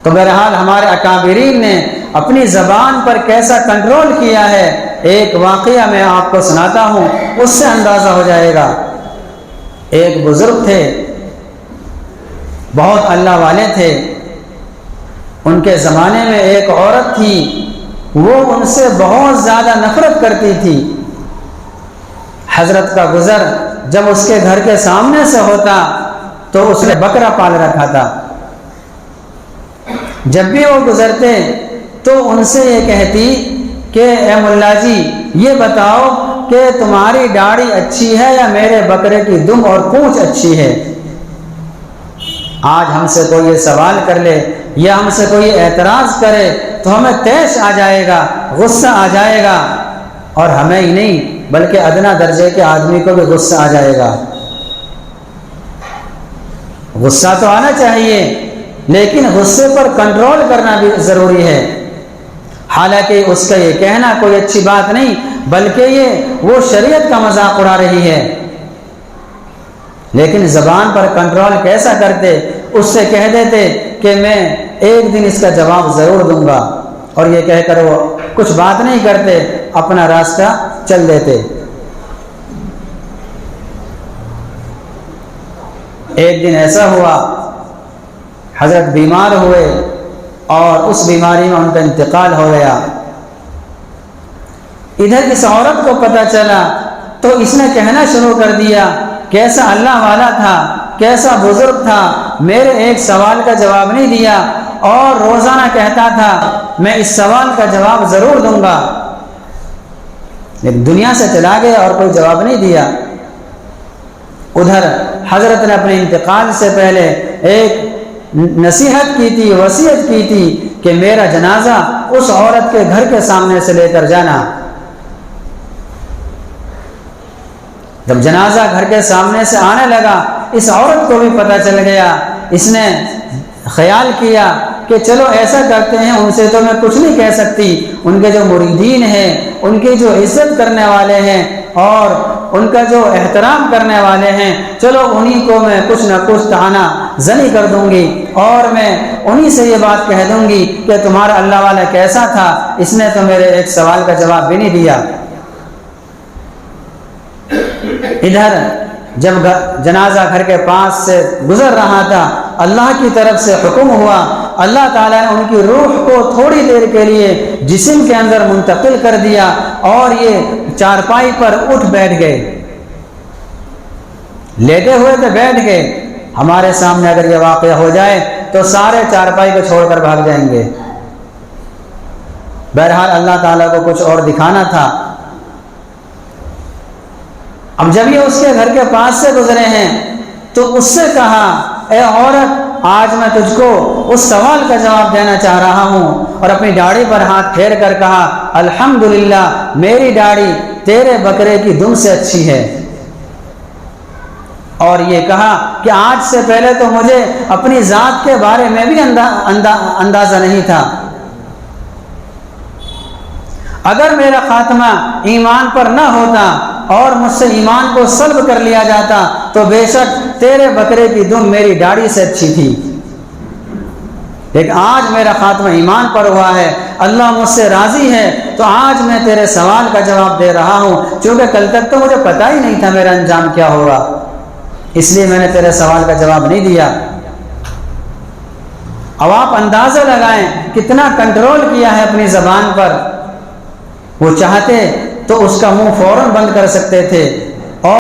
تو بہرحال ہمارے اکابرین نے اپنی زبان پر کیسا کنٹرول کیا ہے، ایک واقعہ میں آپ کو سناتا ہوں، اس سے اندازہ ہو جائے گا۔ ایک بزرگ تھے، بہت اللہ والے تھے، ان کے زمانے میں ایک عورت تھی، وہ ان سے بہت زیادہ نفرت کرتی تھی۔ حضرت کا گزر جب اس کے گھر کے سامنے سے ہوتا تو اس نے بکرا پال رکھا تھا، جب بھی وہ گزرتے تو ان سے یہ کہتی کہ اے ملا جی یہ بتاؤ کہ تمہاری داڑھی اچھی ہے یا میرے بکرے کی دم اور پونچھ اچھی ہے۔ آج ہم سے کوئی یہ سوال کر لے یا ہم سے کوئی اعتراض کرے تو ہمیں طیش آ جائے گا، غصہ آ جائے گا، اور ہمیں ہی نہیں بلکہ ادنا درجے کے آدمی کو بھی غصہ آ جائے گا۔ غصہ تو آنا چاہیے لیکن غصے پر کنٹرول کرنا بھی ضروری ہے۔ حالانکہ اس کا یہ کہنا کوئی اچھی بات نہیں بلکہ یہ وہ شریعت کا مذاق اڑا رہی ہے، لیکن زبان پر کنٹرول کیسا کرتے؟ اس سے کہہ دیتے کہ میں ایک دن اس کا جواب ضرور دوں گا، اور یہ کہہ کر وہ کچھ بات نہیں کرتے، اپنا راستہ چل دیتے۔ ایک دن ایسا ہوا، حضرت بیمار ہوئے اور اس بیماری میں ان کا انتقال ہو گیا۔ ادھر اس عورت کو پتہ چلا تو اس نے کہنا شروع کر دیا، کیسا اللہ والا تھا، کیسا بزرگ تھا، میرے ایک سوال کا جواب نہیں دیا، اور روزانہ کہتا تھا میں اس سوال کا جواب ضرور دوں گا، لیکن دنیا سے چلا گیا اور کوئی جواب نہیں دیا۔ ادھر حضرت نے اپنے انتقال سے پہلے ایک نصیحت کی تھی، وصیت کی تھی کہ میرا جنازہ اس عورت کے گھر کے سامنے سے لے کر جانا۔ جب جنازہ گھر کے سامنے سے آنے لگا اس عورت کو بھی پتہ چل گیا، اس نے خیال کیا کہ چلو ایسا کرتے ہیں، ان سے تو میں کچھ نہیں کہہ سکتی، ان کے جو مریدین ہیں، ان کی جو عزت کرنے والے ہیں اور ان کا جو احترام کرنے والے ہیں، چلو انہی کو میں کچھ نہ کچھ طعنہ زنی کر دوں گی، اور میں انہی سے یہ بات کہہ دوں گی کہ تمہارا اللہ والا کیسا تھا، اس نے تو میرے ایک سوال کا جواب بھی نہیں دیا۔ ادھر جب جنازہ گھر کے پاس سے گزر رہا تھا، اللہ کی طرف سے حکم ہوا، اللہ تعالیٰ نے ان کی روح کو تھوڑی دیر کے لیے جسم کے اندر منتقل کر دیا، اور یہ چارپائی پر اٹھ بیٹھ گئے، لیٹے ہوئے تھے بیٹھ گئے۔ ہمارے سامنے اگر یہ واقعہ ہو جائے تو سارے چارپائی کو چھوڑ کر بھاگ جائیں گے۔ بہرحال اللہ تعالیٰ کو کچھ اور دکھانا تھا۔ اب جب یہ اس کے گھر کے پاس سے گزرے ہیں تو اس سے کہا، اے عورت آج میں تجھ کو اس سوال کا جواب دینا چاہ رہا ہوں، اور اپنی داڑھی پر ہاتھ پھیر کر کہا، الحمدللہ میری داڑھی تیرے بکرے کی دم سے اچھی ہے۔ اور یہ کہا کہ آج سے پہلے تو مجھے اپنی ذات کے بارے میں بھی اندازہ نہیں تھا، اگر میرا خاتمہ ایمان پر نہ ہوتا اور مجھ سے ایمان کو سلب کر لیا جاتا تو بے شک تیرے بکرے کی دم میری داڑھی سے اچھی تھی، لیکن آج میرا خاتمہ ایمان پر ہوا ہے، اللہ مجھ سے راضی ہے، تو آج میں تیرے سوال کا جواب دے رہا ہوں، چونکہ کل تک تو مجھے پتہ ہی نہیں تھا میرا انجام کیا ہوگا، اس لیے میں نے تیرے سوال کا جواب نہیں دیا۔ اب آپ اندازہ لگائیں کتنا کنٹرول کیا ہے اپنی زبان پر۔ وہ چاہتے تو اس کا منہ فوراً بند کر سکتے تھے،